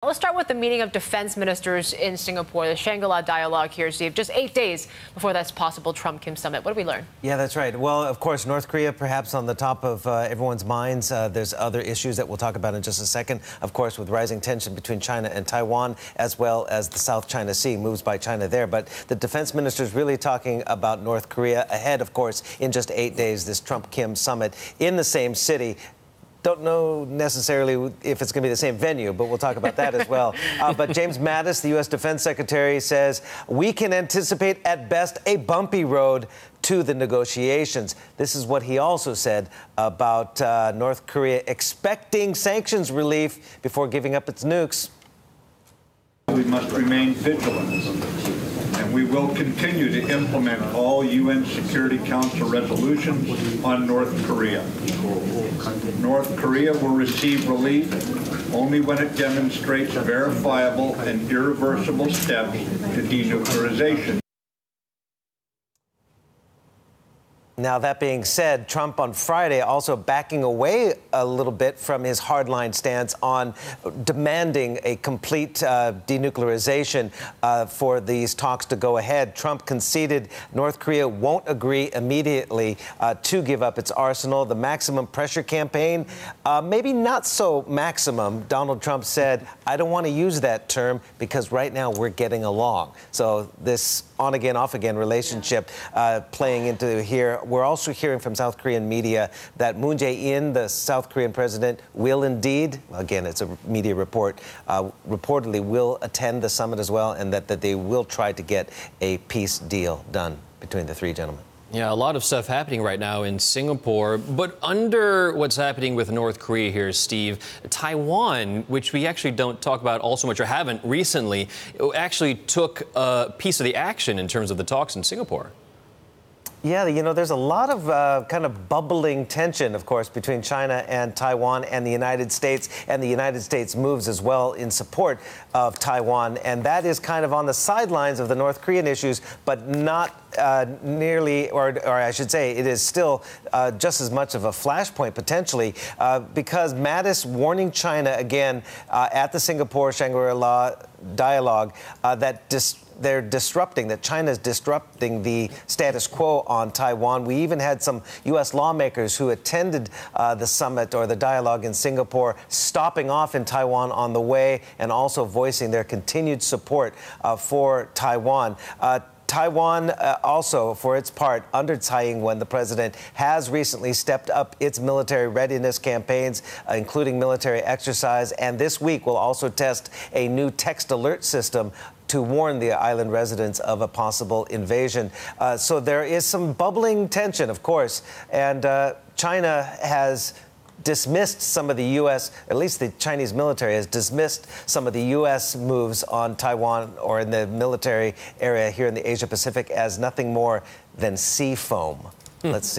Let's start with the meeting of defense ministers in Singapore, the Shangri-La dialogue here, Steve. Just 8 days before this possible Trump-Kim summit. What did we learn? Yeah, that's right. Well, of course, North Korea perhaps on the top of everyone's minds. There's other issues that we'll talk about in just a second. Of course, with rising tension between China and Taiwan, as well as the South China Sea, moves by China there. But the defense ministers really talking about North Korea ahead, of course, in just 8 days, this Trump-Kim summit in the same city. Don't know necessarily if it's going to be the same venue, but we'll talk about that as well. But James Mattis, the U.S. Defense Secretary, says we can anticipate at best a bumpy road to the negotiations. This is what he also said about North Korea expecting sanctions relief before giving up its nukes. We must remain vigilant, and we will continue to implement all UN Security Council resolutions on North Korea. North Korea will receive relief only when it demonstrates verifiable and irreversible steps to denuclearization. Now, that being said, Trump on Friday also backing away a little bit from his hardline stance on demanding a complete denuclearization for these talks to go ahead. Trump conceded North Korea won't agree immediately to give up its arsenal. The maximum pressure campaign, maybe not so maximum. Donald Trump said, I don't want to use that term because right now we're getting along. So this on-again, off-again relationship playing into here. We're also hearing from South Korean media that Moon Jae-in, the South Korean president, will indeed, again, it's a media report, reportedly will attend the summit as well, and that they will try to get a peace deal done between the three gentlemen. Yeah, a lot of stuff happening right now in Singapore, but under what's happening with North Korea here, Steve, Taiwan, which we actually don't talk about all so much or haven't recently, actually took a piece of the action in terms of the talks in Singapore. Yeah, you know, there's a lot of kind of bubbling tension, of course, between China and Taiwan and the United States, and the United States moves as well in support of Taiwan. And that is kind of on the sidelines of the North Korean issues, but not nearly, or I should say, it is still just as much of a flashpoint potentially, because Mattis warning China again at the Singapore Shangri-La dialogue that China's disrupting the status quo on Taiwan. We even had some U.S. lawmakers who attended the summit or the dialogue in Singapore stopping off in Taiwan on the way and also voicing their continued support for Taiwan. Taiwan also, for its part, under Tsai Ing-wen, the president, has recently stepped up its military readiness campaigns, including military exercise, and this week will also test a new text alert system to warn the island residents of a possible invasion. So there is some bubbling tension, of course, and China has dismissed some of the U.S., at least the Chinese military has dismissed some of the U.S. moves on Taiwan or in the military area here in the Asia Pacific as nothing more than sea foam. Let's see.